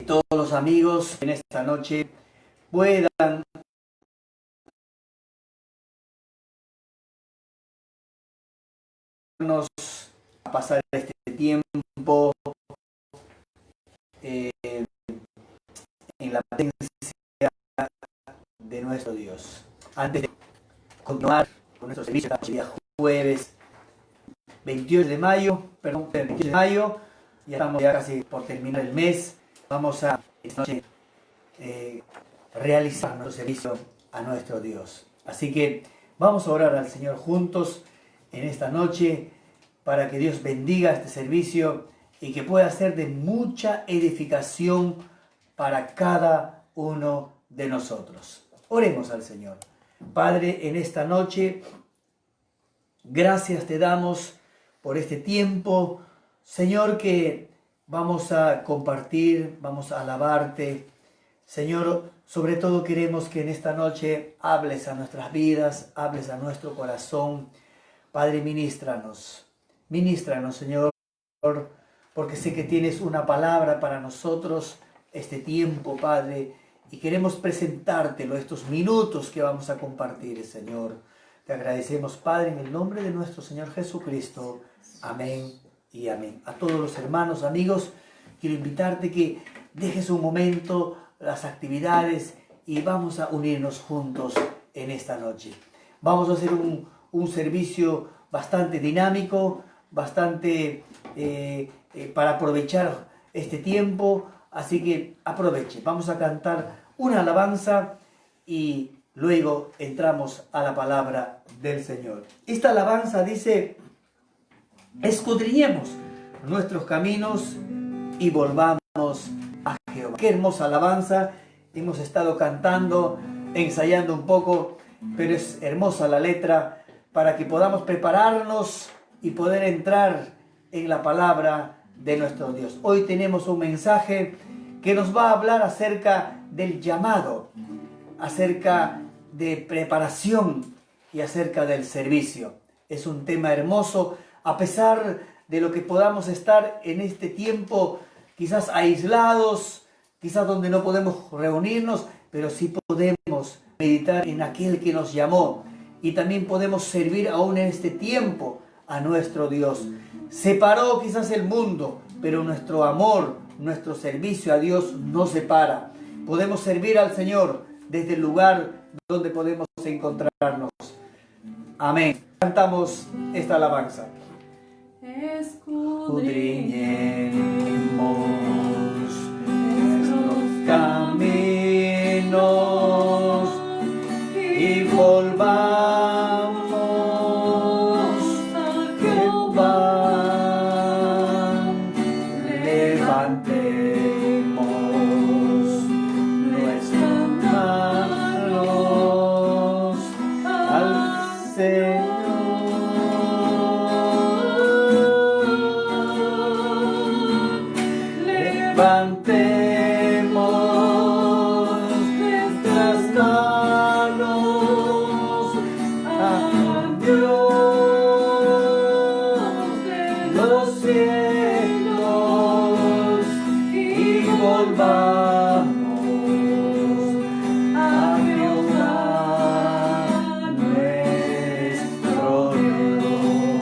todos los amigos en esta noche puedan a pasar este tiempo en la presencia de nuestro Dios. Antes de continuar con nuestro servicio, el día jueves 28 de mayo, ya estamos ya casi por terminar el mes. Vamos a esta noche realizar nuestro servicio a nuestro Dios. Así que vamos a orar al Señor juntos en esta noche para que Dios bendiga este servicio y que pueda ser de mucha edificación para cada uno de nosotros. Oremos al Señor. Padre, en esta noche, gracias te damos por este tiempo, Señor, que vamos a compartir, vamos a alabarte. Señor, sobre todo queremos que en esta noche hables a nuestras vidas, hables a nuestro corazón. Padre, ministranos, Señor, porque sé que tienes una palabra para nosotros este tiempo, Padre, y queremos presentártelo estos minutos que vamos a compartir, Señor. Te agradecemos, Padre, en el nombre de nuestro Señor Jesucristo. Amén y amén. A todos los hermanos, amigos, quiero invitarte que dejes un momento las actividades y vamos a unirnos juntos en esta noche. Vamos a hacer un servicio bastante dinámico, bastante para aprovechar este tiempo, así que aproveche. Vamos a cantar una alabanza y luego entramos a la palabra del Señor. Esta alabanza dice: escudriñemos nuestros caminos y volvamos a Jehová. Qué hermosa alabanza. Hemos estado cantando, ensayando un poco, pero es hermosa la letra para que podamos prepararnos y poder entrar en la palabra de nuestro Dios. Hoy tenemos un mensaje que nos va a hablar acerca del llamado, acerca de preparación y acerca del servicio. Es un tema hermoso, a pesar de lo que podamos estar en este tiempo, quizás aislados, quizás donde no podemos reunirnos, pero sí podemos meditar en aquel que nos llamó y también podemos servir aún en este tiempo a nuestro Dios. Separó quizás el mundo, pero nuestro amor, nuestro servicio a Dios no separa. Podemos servir al Señor desde el lugar donde podemos encontrarnos. Amén. Cantamos esta alabanza. Escudriñemos nuestros caminos y volvamos a Jehová. Levantemos nuestras manos al Señor. Levantemos nuestras manos a Dios de los cielos y volvamos a Jehová nuestro Dios.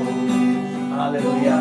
Aleluya.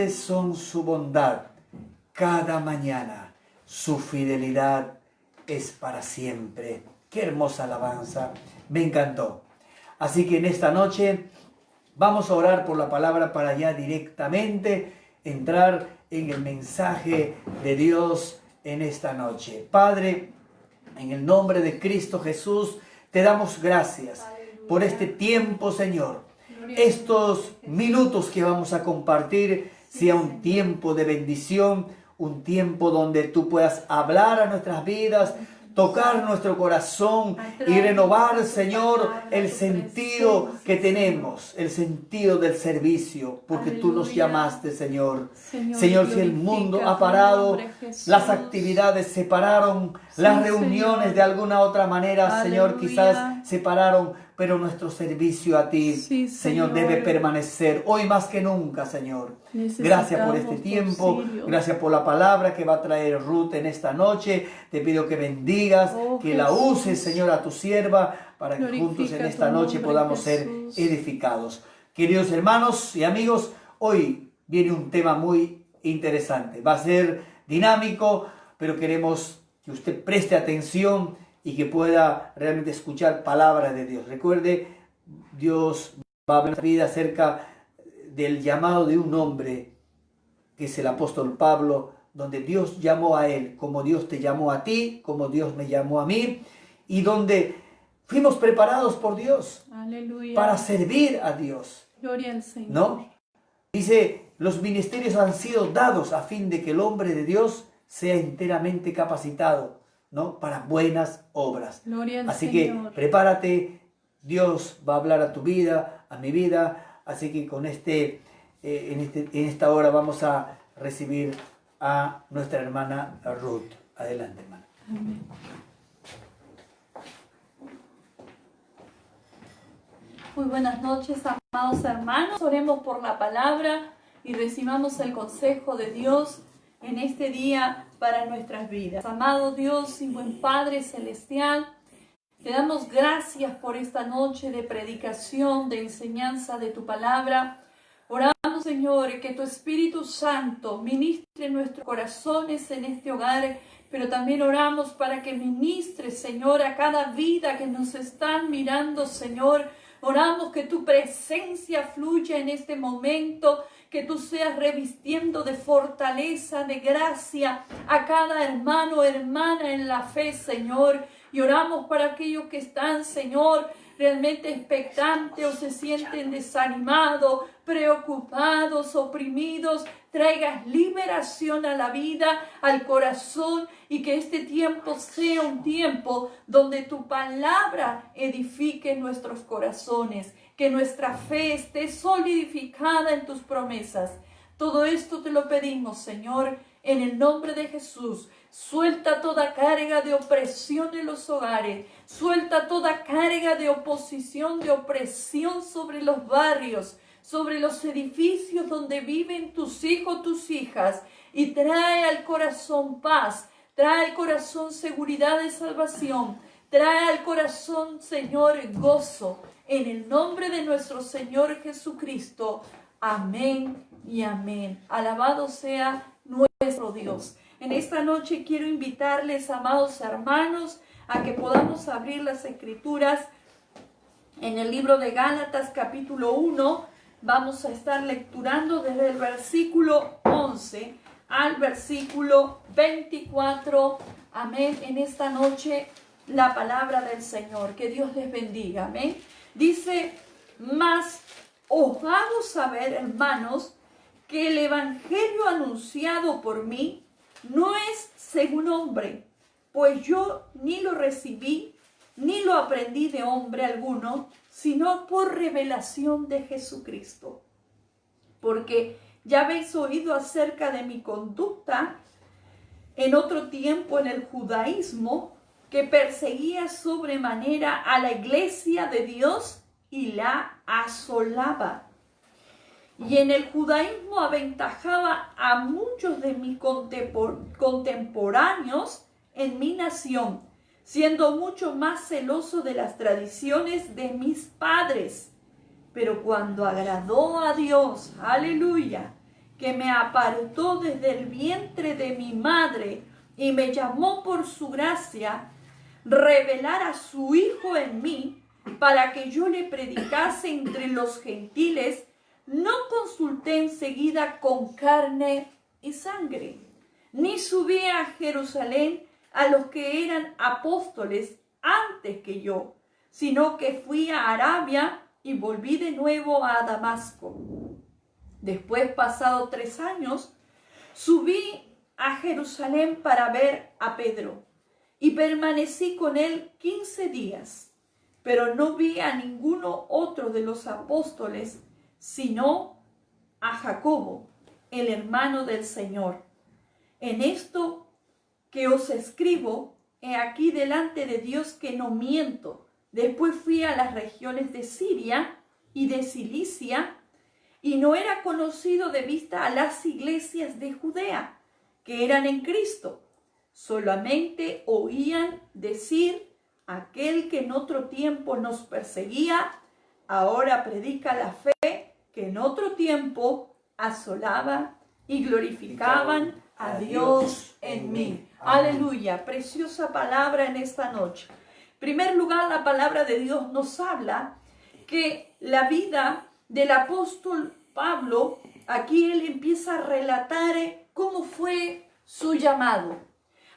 grandes son su bondad cada mañana. Su fidelidad es para siempre. Qué hermosa alabanza. Me encantó. Así que en esta noche vamos a orar por la palabra para ya directamente entrar en el mensaje de Dios en esta noche. Padre, en el nombre de Cristo Jesús, te damos gracias por este tiempo, Señor. Estos minutos que vamos a compartir sea un tiempo de bendición, un tiempo donde tú puedas hablar a nuestras vidas, tocar nuestro corazón y renovar, Señor, el sentido que tenemos, el sentido del servicio, porque tú nos llamaste, Señor. Señor, si el mundo ha parado, las actividades se pararon, las reuniones de alguna otra manera, Señor, quizás se pararon, pero nuestro servicio a ti, Señor, debe permanecer hoy más que nunca, Señor. Gracias por este tiempo, gracias por la palabra que va a traer Ruth en esta noche. Te pido que bendigas, que la uses, Señor, a tu sierva, para que juntos en esta noche podamos ser edificados. Queridos hermanos y amigos, hoy viene un tema muy interesante. Va a ser dinámico, pero queremos que usted preste atención y que pueda realmente escuchar palabras de Dios. Recuerde, Dios va a hablar en nuestra vida acerca del llamado de un hombre, que es el apóstol Pablo, donde Dios llamó a él, como Dios te llamó a ti, como Dios me llamó a mí, y donde fuimos preparados por Dios. Aleluya. Para servir a Dios. Gloria al Señor. ¿No? Dice, los ministerios han sido dados a fin de que el hombre de Dios sea enteramente capacitado, ¿no? Para buenas obras. Gloria al Así Señor. que prepárate, Dios va a hablar a tu vida, a mi vida. Así que con en esta hora vamos a recibir a nuestra hermana Ruth. Adelante, hermana. Amén. Muy buenas noches, amados hermanos. Oremos por la palabra y recibamos el consejo de Dios en este día para nuestras vidas. Amado Dios y buen Padre Celestial, te damos gracias por esta noche de predicación, de enseñanza de tu palabra. Oramos, Señor, que tu Espíritu Santo ministre en nuestros corazones en este hogar, pero también oramos para que ministre, Señor, a cada vida que nos están mirando, Señor. Oramos que tu presencia fluya en este momento, que tú seas revistiendo de fortaleza, de gracia a cada hermano o hermana en la fe, Señor. Y oramos para aquellos que están, Señor, realmente expectantes o se sienten desanimados, preocupados, oprimidos. Traigas liberación a la vida, al corazón, y que este tiempo sea un tiempo donde tu palabra edifique nuestros corazones, que nuestra fe esté solidificada en tus promesas. Todo esto te lo pedimos, Señor, en el nombre de Jesús. Suelta toda carga de opresión en los hogares. Suelta toda carga de oposición, de opresión sobre los barrios, sobre los edificios donde viven tus hijos, tus hijas. Y trae al corazón paz. Trae al corazón seguridad de salvación. Trae al corazón, Señor, gozo. En el nombre de nuestro Señor Jesucristo. Amén y amén. Alabado sea nuestro Dios. En esta noche quiero invitarles, amados hermanos, a que podamos abrir las Escrituras en el libro de Gálatas capítulo 1. Vamos a estar lecturando desde el versículo 11 al versículo 24. Amén. En esta noche la palabra del Señor. Que Dios les bendiga. Amén. Dice, mas os hago saber, hermanos, que el evangelio anunciado por mí no es según hombre, pues yo ni lo recibí, ni lo aprendí de hombre alguno, sino por revelación de Jesucristo. Porque ya habéis oído acerca de mi conducta en otro tiempo en el judaísmo, que perseguía sobremanera a la iglesia de Dios y la asolaba. Y en el judaísmo aventajaba a muchos de mis contemporáneos en mi nación, siendo mucho más celoso de las tradiciones de mis padres. Pero cuando agradó a Dios, aleluya, que me apartó desde el vientre de mi madre y me llamó por su gracia, revelar a su Hijo en mí, para que yo le predicase entre los gentiles, no consulté enseguida con carne y sangre, ni subí a Jerusalén a los que eran apóstoles antes que yo, sino que fui a Arabia y volví de nuevo a Damasco. Después, pasado 3 años, subí a Jerusalén para ver a Pedro y permanecí con él 15 días, pero no vi a ninguno otro de los apóstoles, sino a Jacobo, el hermano del Señor. En esto que os escribo, he aquí delante de Dios que no miento. Después fui a las regiones de Siria y de Cilicia, y no era conocido de vista a las iglesias de Judea, que eran en Cristo. Solamente oían decir: aquel que en otro tiempo nos perseguía, ahora predica la fe que en otro tiempo asolaba, y glorificaban a Dios en mí. Aleluya, preciosa palabra en esta noche. En primer lugar, la palabra de Dios nos habla que la vida del apóstol Pablo, aquí él empieza a relatar cómo fue su llamado.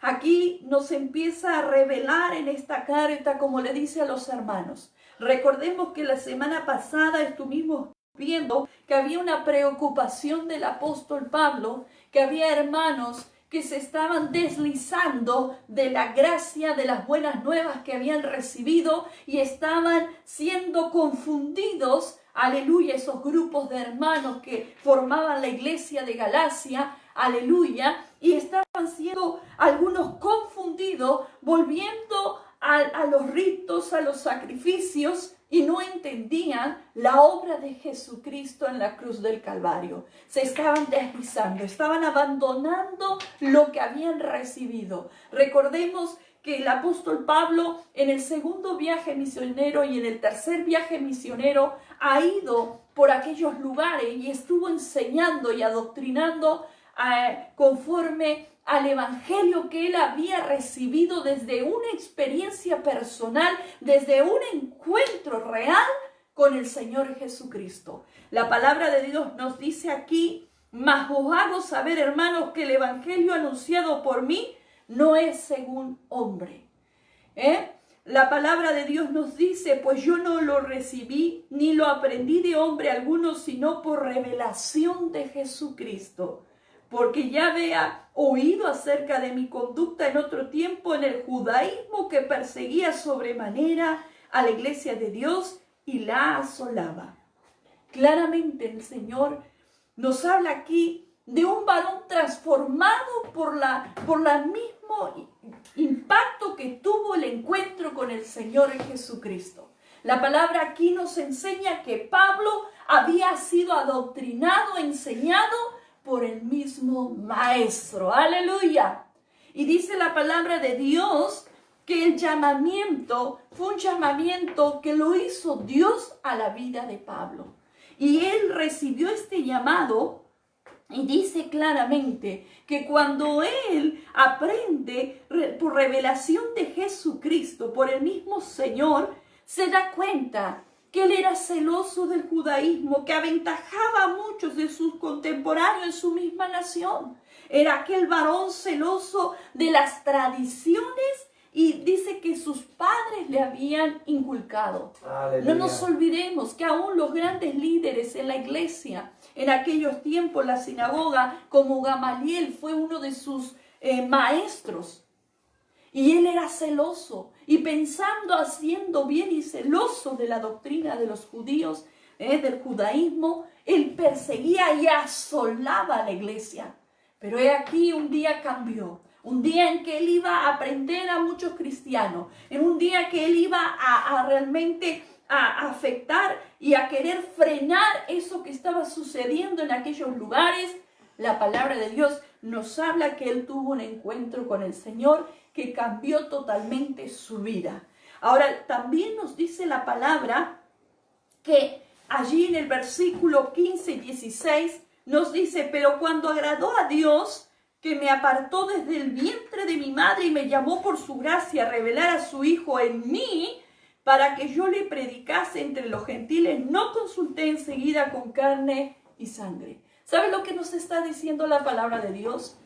Aquí nos empieza a revelar en esta carta, como le dice a los hermanos. Recordemos que la semana pasada estuvimos viendo que había una preocupación del apóstol Pablo, que había hermanos que se estaban deslizando de la gracia, de las buenas nuevas que habían recibido y estaban siendo confundidos. Aleluya, esos grupos de hermanos que formaban la iglesia de Galacia, aleluya, y estaban siendo algunos confundidos, volviendo a los ritos, a los sacrificios, y no entendían la obra de Jesucristo en la cruz del Calvario. Se estaban deslizando, estaban abandonando lo que habían recibido. Recordemos que el apóstol Pablo en el segundo viaje misionero y en el tercer viaje misionero ha ido por aquellos lugares y estuvo enseñando y adoctrinando conforme al evangelio que él había recibido desde una experiencia personal, desde un encuentro real con el Señor Jesucristo. La palabra de Dios nos dice aquí: mas os hago saber, hermanos, que el evangelio anunciado por mí no es según hombre. La palabra de Dios nos dice: pues yo no lo recibí ni lo aprendí de hombre alguno, sino por revelación de Jesucristo. Porque ya había oído acerca de mi conducta en otro tiempo en el judaísmo, que perseguía sobremanera a la iglesia de Dios y la asolaba. Claramente el Señor nos habla aquí de un varón transformado por el mismo impacto que tuvo el encuentro con el Señor Jesucristo. La palabra aquí nos enseña que Pablo había sido adoctrinado, enseñado por el mismo maestro. ¡Aleluya! Y dice la palabra de Dios que el llamamiento fue un llamamiento que lo hizo Dios a la vida de Pablo. Y él recibió este llamado y dice claramente que cuando él aprende por revelación de Jesucristo, por el mismo Señor, se da cuenta que él era celoso del judaísmo, que aventajaba a muchos de sus contemporáneos en su misma nación. Era aquel varón celoso de las tradiciones y dice que sus padres le habían inculcado. Aleluya. No nos olvidemos que aún los grandes líderes en la iglesia, en aquellos tiempos la sinagoga, como Gamaliel fue uno de sus maestros. Y él era celoso y pensando, haciendo bien y celoso de la doctrina de los judíos, del judaísmo, él perseguía y asolaba a la iglesia. Pero he aquí un día cambió. Un día en que él iba a aprender a muchos cristianos. En un día que él iba a realmente a afectar y a querer frenar eso que estaba sucediendo en aquellos lugares. La palabra de Dios nos habla que él tuvo un encuentro con el Señor que cambió totalmente su vida. Ahora, también nos dice la palabra que allí en el versículo 15 y 16 nos dice, pero cuando agradó a Dios, que me apartó desde el vientre de mi madre y me llamó por su gracia a revelar a su Hijo en mí, para que yo le predicase entre los gentiles, no consulté enseguida con carne y sangre. ¿Sabe lo que nos está diciendo la palabra de Dios?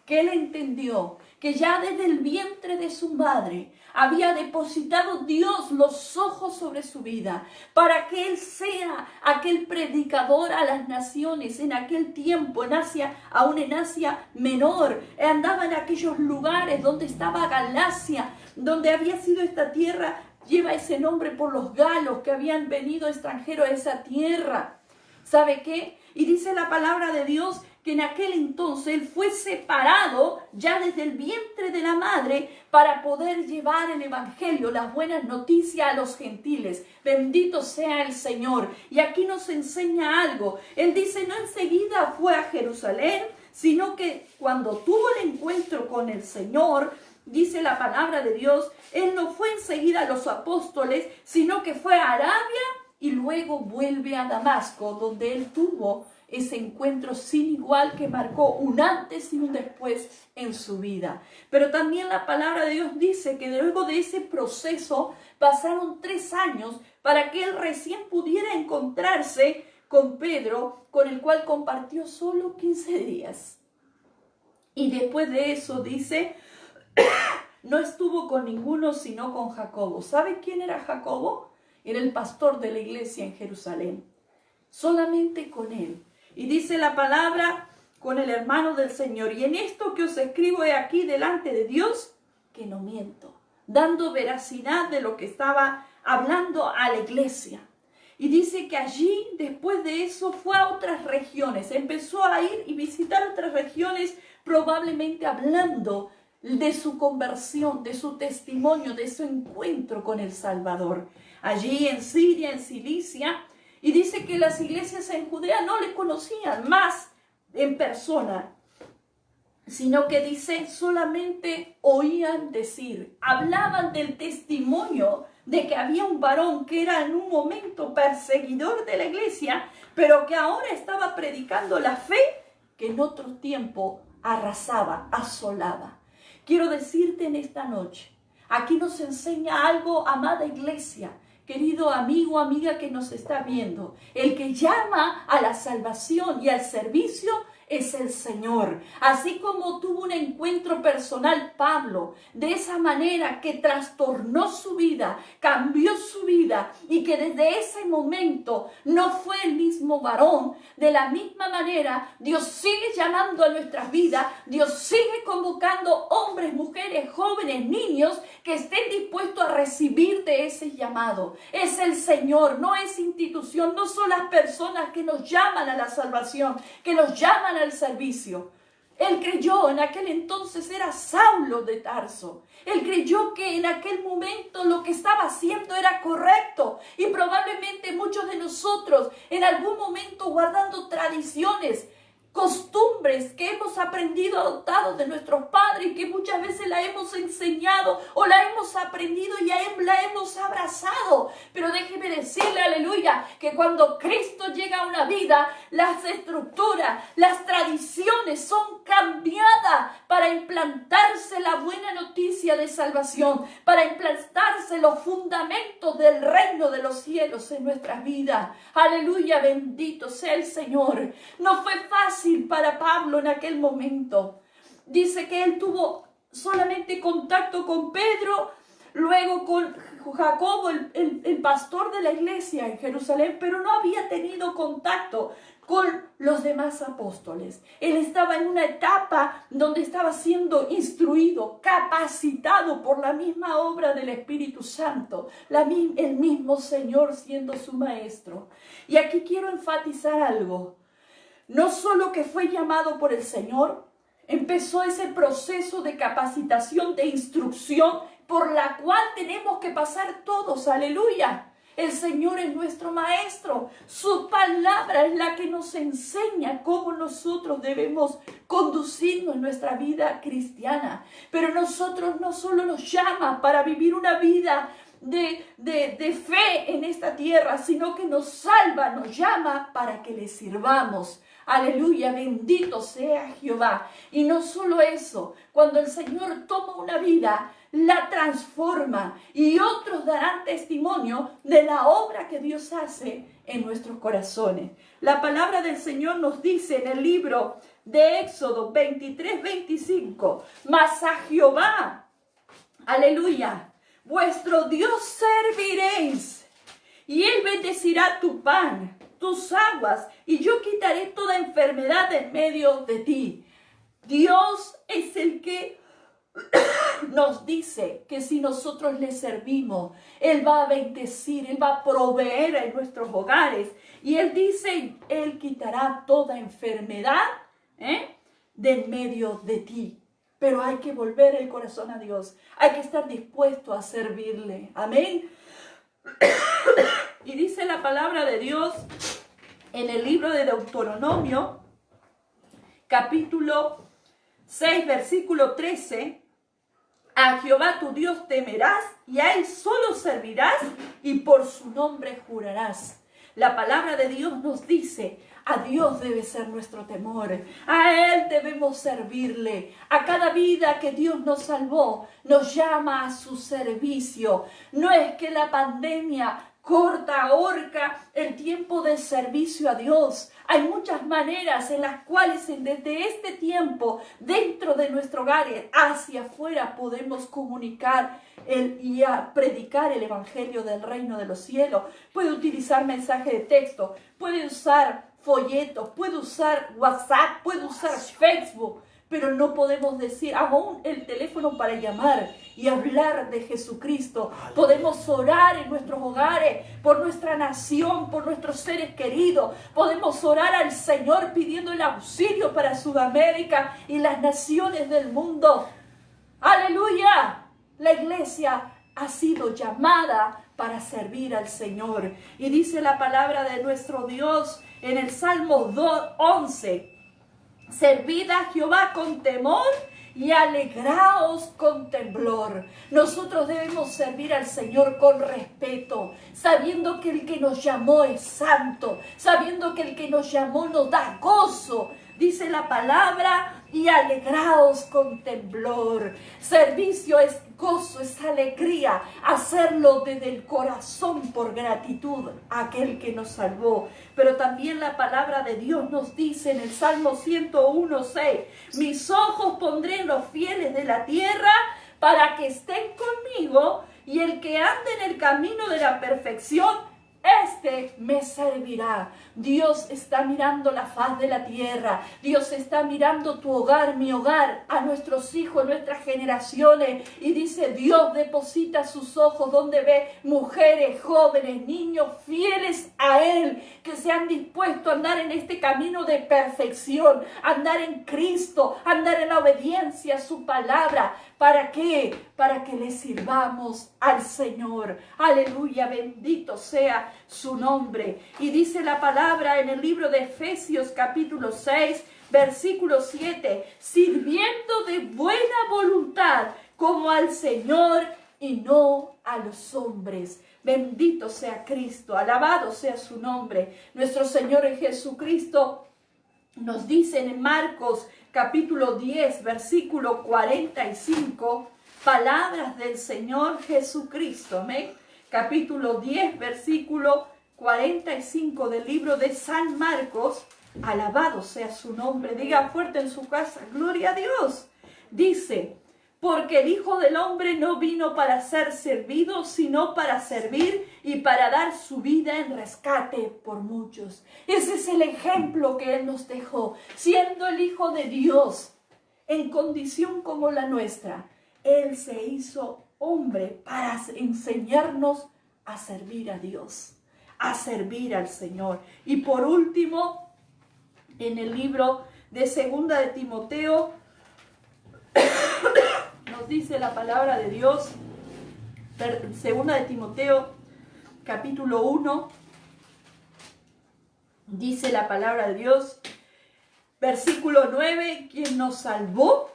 Que él entendió que ya desde el vientre de su madre había depositado Dios los ojos sobre su vida para que él sea aquel predicador a las naciones en aquel tiempo, en Asia, aún en Asia Menor. Andaba en aquellos lugares donde estaba Galacia, donde había sido esta tierra, lleva ese nombre por los galos que habían venido extranjeros a esa tierra. ¿Sabe qué? Y dice la palabra de Dios que en aquel entonces él fue separado ya desde el vientre de la madre para poder llevar el evangelio, las buenas noticias a los gentiles. Bendito sea el Señor. Y aquí nos enseña algo. Él dice, no enseguida fue a Jerusalén, sino que cuando tuvo el encuentro con el Señor, dice la palabra de Dios, él no fue enseguida a los apóstoles, sino que fue a Arabia y luego vuelve a Damasco, donde él tuvo ese encuentro sin igual que marcó un antes y un después en su vida. Pero también la palabra de Dios dice que luego de ese proceso pasaron 3 años para que él recién pudiera encontrarse con Pedro, con el cual compartió solo 15 días. Y después de eso dice, no estuvo con ninguno sino con Jacobo. ¿Sabe quién era Jacobo? Era el pastor de la iglesia en Jerusalén. Solamente con él. Y dice la palabra, con el hermano del Señor. Y en esto que os escribo he aquí delante de Dios, que no miento, dando veracidad de lo que estaba hablando a la iglesia. Y dice que allí, después de eso, fue a otras regiones. Empezó a ir y visitar otras regiones, probablemente hablando de su conversión, de su testimonio, de su encuentro con el Salvador. Allí en Siria, en Cilicia. Y dice que las iglesias en Judea no le conocían más en persona, sino que dice solamente oían decir, hablaban del testimonio de que había un varón que era en un momento perseguidor de la iglesia, pero que ahora estaba predicando la fe que en otro tiempo arrasaba, asolaba. Quiero decirte en esta noche, aquí nos enseña algo, amada iglesia, querido amigo, amiga que nos está viendo. El que llama a la salvación y al servicio es el Señor. Así como tuvo un encuentro personal Pablo, de esa manera que trastornó su vida, cambió su vida y que desde ese momento no fue el mismo varón. De la misma manera, Dios sigue llamando a nuestras vidas, Dios sigue convocando hombres, mujeres, jóvenes, niños que estén dispuestos a recibir de ese llamado. Es el Señor, no es institución, no son las personas que nos llaman a la salvación, que nos llaman al servicio. Él creyó, en aquel entonces era Saulo de Tarso. Él creyó que en aquel momento lo que estaba haciendo era correcto. Y probablemente muchos de nosotros en algún momento guardando tradiciones, costumbres que hemos aprendido, adoptado de nuestros padres y que muchas veces la hemos enseñado o la hemos aprendido y la hemos abrazado. Pero déjeme decirle, aleluya, que cuando Cristo llega a una vida, las estructuras, las tradiciones son cambiadas para implantarse la buena noticia de salvación, para implantarse los fundamentos del reino de los cielos en nuestras vidas. Aleluya, bendito sea el Señor. No fue fácil para Pablo en aquel momento. Dice que él tuvo solamente contacto con Pedro, luego con Jacobo, el pastor de la iglesia en Jerusalén, pero no había tenido contacto con los demás apóstoles. Él estaba en una etapa donde estaba siendo instruido, capacitado por la misma obra del Espíritu Santo, el mismo Señor siendo su maestro. Y aquí quiero enfatizar algo. No solo que fue llamado por el Señor, empezó ese proceso de capacitación, de instrucción, por la cual tenemos que pasar todos, aleluya. El Señor es nuestro maestro, su palabra es la que nos enseña cómo nosotros debemos conducirnos en nuestra vida cristiana. Pero nosotros no solo nos llama para vivir una vida de fe en esta tierra, sino que nos salva, nos llama para que le sirvamos. Aleluya, bendito sea Jehová. Y no solo eso, cuando el Señor toma una vida, la transforma y otros darán testimonio de la obra que Dios hace en nuestros corazones. La palabra del Señor nos dice en el libro de Éxodo 23-25, mas a Jehová, aleluya, vuestro Dios serviréis, y Él bendecirá tu pan, tus aguas, y yo quitaré toda enfermedad de en medio de ti. Dios es el que nos dice que si nosotros le servimos, Él va a bendecir, Él va a proveer en nuestros hogares. Y Él dice, Él quitará toda enfermedad de en medio de ti. Pero hay que volver el corazón a Dios. Hay que estar dispuesto a servirle. Amén. Y dice la palabra de Dios en el libro de Deuteronomio, capítulo 6, versículo 13. A Jehová tu Dios temerás y a Él solo servirás y por su nombre jurarás. La palabra de Dios nos dice, a Dios debe ser nuestro temor, a Él debemos servirle. A cada vida que Dios nos salvó, nos llama a su servicio. No es que la pandemia corta, ahorca el tiempo de servicio a Dios. Hay muchas maneras en las cuales desde este tiempo, dentro de nuestro hogar, hacia afuera, podemos comunicar y predicar el evangelio del reino de los cielos. Puede utilizar mensaje de texto, puede usar folletos, puede usar WhatsApp, puede usar Facebook, pero no podemos decir aún el teléfono para llamar y hablar de Jesucristo. Podemos orar en nuestros hogares, por nuestra nación, por nuestros seres queridos. Podemos orar al Señor pidiendo el auxilio para Sudamérica y las naciones del mundo. ¡Aleluya! La iglesia ha sido llamada para servir al Señor. Y dice la palabra de nuestro Dios en el Salmo 11. Servid a Jehová con temor y alegraos con temblor. Nosotros debemos servir al Señor con respeto, sabiendo que el que nos llamó es santo, sabiendo que el que nos llamó nos da gozo. Dice la palabra, y alegraos con temblor. Servicio es gozo, es alegría. Hacerlo desde el corazón por gratitud a aquel que nos salvó. Pero también la palabra de Dios nos dice en el Salmo 101:6, mis ojos pondré en los fieles de la tierra para que estén conmigo, y el que ande en el camino de la perfección, este me servirá. Dios está mirando la faz de la tierra. Dios está mirando tu hogar, mi hogar, a nuestros hijos, nuestras generaciones. Y dice, Dios deposita sus ojos donde ve mujeres, jóvenes, niños fieles a Él, que se han dispuesto a andar en este camino de perfección, andar en Cristo, andar en la obediencia a su palabra. ¿Para qué? Para que le sirvamos al Señor. Aleluya, bendito sea su nombre. Y dice la palabra en el libro de Efesios capítulo 6, versículo 7, sirviendo de buena voluntad como al Señor y no a los hombres. Bendito sea Cristo, alabado sea su nombre. Nuestro Señor Jesucristo nos dice en Marcos capítulo 10, versículo 45, palabras del Señor Jesucristo. Amén. Capítulo 10, versículo 45 del libro de San Marcos. Alabado sea su nombre. Diga fuerte en su casa, gloria a Dios. Dice, porque el Hijo del Hombre no vino para ser servido, sino para servir y para dar su vida en rescate por muchos. Ese es el ejemplo que Él nos dejó. Siendo el Hijo de Dios, en condición como la nuestra, Él se hizo hombre para enseñarnos a servir a Dios, a servir al Señor. Y por último, en el libro de 2 de Timoteo, nos dice la palabra de Dios, 2 de Timoteo, capítulo 1, dice la palabra de Dios, versículo 9, quien nos salvó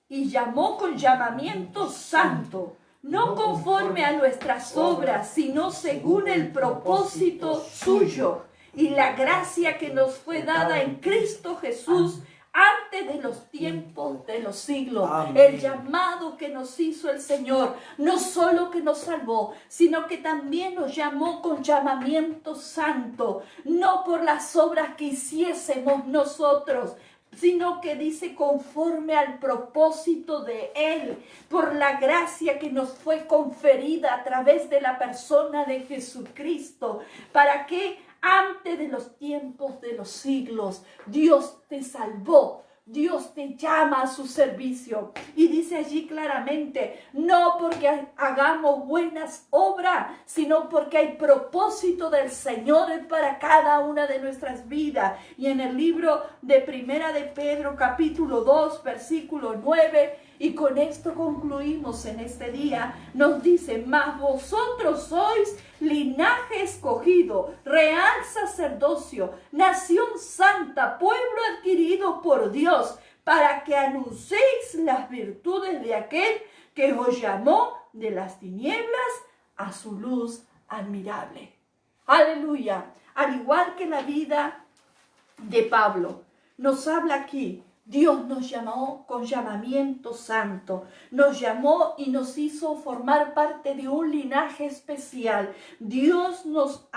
y llamó con llamamiento santo, no conforme a nuestras obras, sino según el propósito suyo y la gracia que nos fue dada en Cristo Jesús antes de los tiempos de los siglos. Amén. El llamado que nos hizo el Señor, no solo que nos salvó, sino que también nos llamó con llamamiento santo, no por las obras que hiciésemos nosotros, sino que dice conforme al propósito de Él, por la gracia que nos fue conferida a través de la persona de Jesucristo. ¿Para qué? Antes de los tiempos de los siglos, Dios te salvó. Dios te llama a su servicio. Y dice allí claramente, no porque hagamos buenas obras, sino porque hay propósito del Señor para cada una de nuestras vidas. Y en el libro de Primera de Pedro, capítulo 2, versículo 9, y con esto concluimos en este día, nos dice, mas vosotros sois linaje escogido, real sacerdocio, nación santa, pueblo adquirido por Dios, para que anunciéis las virtudes de aquel que os llamó de las tinieblas a su luz admirable. Aleluya. Al igual que la vida de Pablo, nos habla aquí. Dios nos llamó con llamamiento santo, nos llamó y nos hizo formar parte de un linaje especial. Dios nos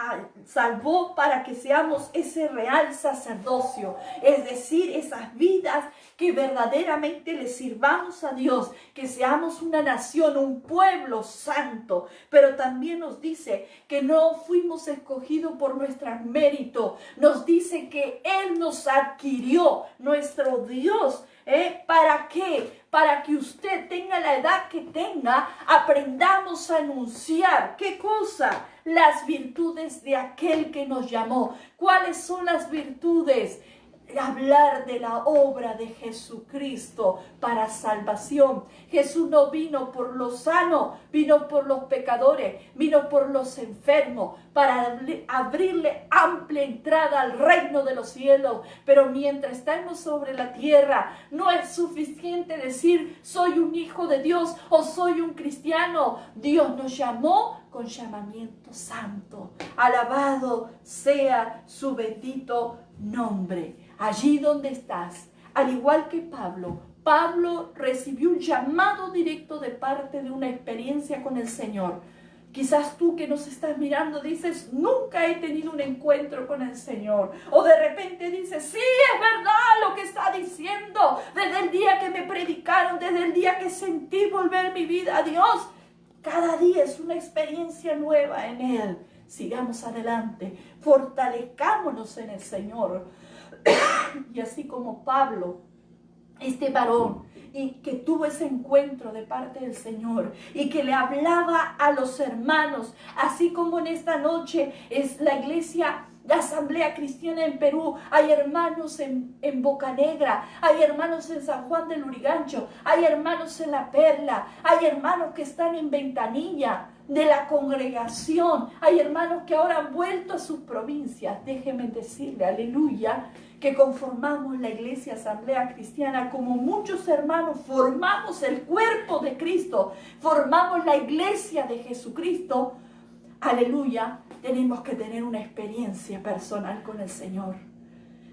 salvó para que seamos ese real sacerdocio, es decir, esas vidas que verdaderamente le sirvamos a Dios, que seamos una nación, un pueblo santo. Pero también nos dice que no fuimos escogidos por nuestro mérito, nos dice que Él nos adquirió, nuestro Dios. ¿Para qué? Para que usted tenga la edad que tenga, aprendamos a anunciar. ¿Qué cosa? Las virtudes de aquel que nos llamó. ¿Cuáles son las virtudes? Hablar de la obra de Jesucristo para salvación. Jesús no vino por los sanos, vino por los pecadores, vino por los enfermos, para abrirle amplia entrada al reino de los cielos. Pero mientras estamos sobre la tierra, no es suficiente decir soy un hijo de Dios o soy un cristiano. Dios nos llamó con llamamiento santo. Alabado sea su bendito nombre. Allí donde estás, al igual que Pablo recibió un llamado directo de parte de una experiencia con el Señor. Quizás tú que nos estás mirando dices, nunca he tenido un encuentro con el Señor. O de repente dices, sí, es verdad lo que está diciendo. Desde el día que me predicaron, desde el día que sentí volver mi vida a Dios. Cada día es una experiencia nueva en Él. Sigamos adelante, fortalezcámonos en el Señor. Y así como Pablo, este varón, y que tuvo ese encuentro de parte del Señor y que le hablaba a los hermanos, así como en esta noche es la iglesia, la Asamblea Cristiana en Perú, hay hermanos en Bocanegra, hay hermanos en San Juan del Lurigancho, hay hermanos en La Perla, hay hermanos que están en Ventanilla de la congregación, hay hermanos que ahora han vuelto a sus provincias. Déjenme decirle, aleluya, que conformamos la iglesia Asamblea Cristiana, como muchos hermanos formamos el cuerpo de Cristo, formamos la iglesia de Jesucristo. Aleluya, tenemos que tener una experiencia personal con el Señor.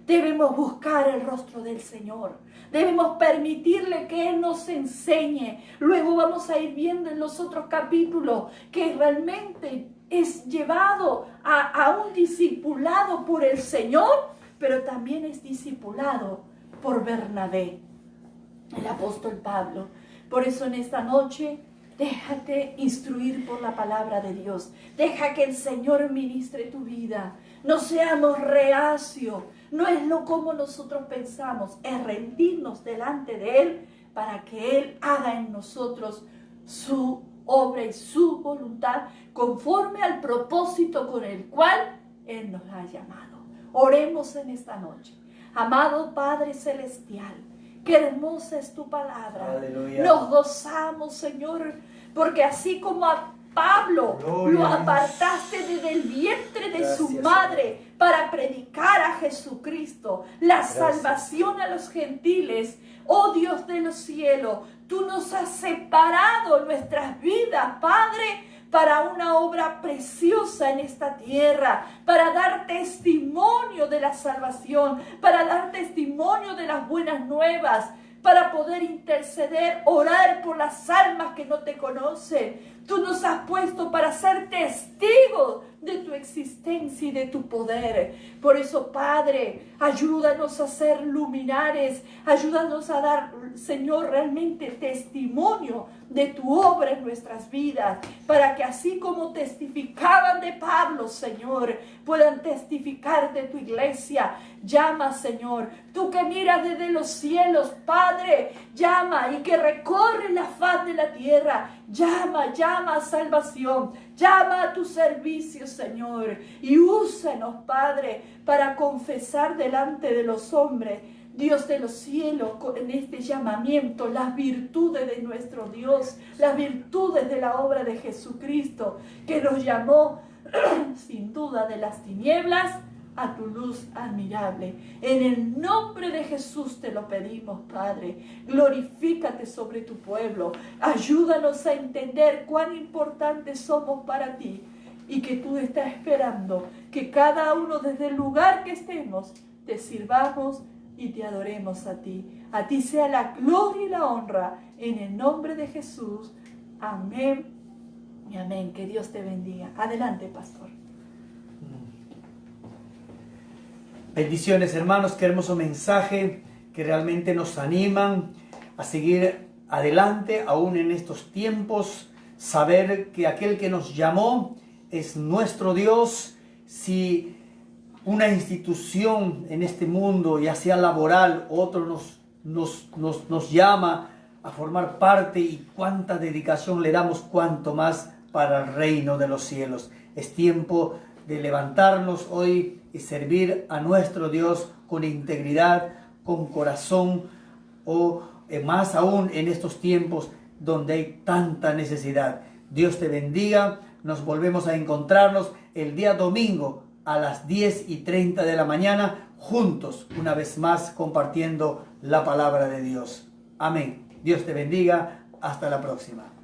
Debemos buscar el rostro del Señor. Debemos permitirle que Él nos enseñe. Luego vamos a ir viendo en los otros capítulos que realmente es llevado a un discipulado por el Señor, pero también es discipulado por Bernabé, el apóstol Pablo. Por eso en esta noche, déjate instruir por la palabra de Dios. Deja que el Señor ministre tu vida. No seamos reacios. No es lo como nosotros pensamos. Es rendirnos delante de Él para que Él haga en nosotros su obra y su voluntad conforme al propósito con el cual Él nos ha llamado. Oremos en esta noche. Amado Padre Celestial, qué hermosa es tu palabra. Aleluya. Nos gozamos, Señor, porque así como a Pablo lo apartaste desde el vientre de su madre para predicar a Jesucristo, la salvación a los gentiles. Oh Dios de los cielos, Tú nos has separado nuestras vidas, Padre, para una obra preciosa en esta tierra, para dar testimonio de la salvación, para dar testimonio de las buenas nuevas, para poder interceder, orar por las almas que no te conocen. Tú nos has puesto para ser testigos de tu existencia y de tu poder. Por eso, Padre, ayúdanos a ser luminares, ayúdanos a dar, Señor, realmente testimonio de tu obra en nuestras vidas, para que así como testificaban de Pablo, Señor, puedan testificar de tu iglesia. Llama, Señor, tú que miras desde los cielos, Padre, llama, y que recorre la faz de la tierra, llama a salvación, llama a tu servicio, Señor, y úsanos, Padre, para confesar delante de los hombres, Dios de los cielos, en este llamamiento, las virtudes de nuestro Dios, las virtudes de la obra de Jesucristo, que nos llamó sin duda de las tinieblas a tu luz admirable. En el nombre de Jesús te lo pedimos, Padre. Glorifícate sobre tu pueblo. Ayúdanos a entender cuán importantes somos para ti y que tú estás esperando que cada uno desde el lugar que estemos te sirvamos y te adoremos a ti. A ti sea la gloria y la honra en el nombre de Jesús. Amén y amén. Que Dios te bendiga. Adelante, pastor. Bendiciones, hermanos, qué hermoso mensaje que realmente nos animan a seguir adelante aún en estos tiempos, saber que aquel que nos llamó es nuestro Dios. Si una institución en este mundo, ya sea laboral, otro nos llama a formar parte, y cuánta dedicación le damos, cuanto más para el reino de los cielos. Es tiempo de levantarnos hoy y servir a nuestro Dios con integridad, con corazón, o más aún en estos tiempos donde hay tanta necesidad. Dios te bendiga. Nos volvemos a encontrarnos el día domingo a las 10:30 de la mañana, juntos, una vez más, compartiendo la palabra de Dios. Amén. Dios te bendiga. Hasta la próxima.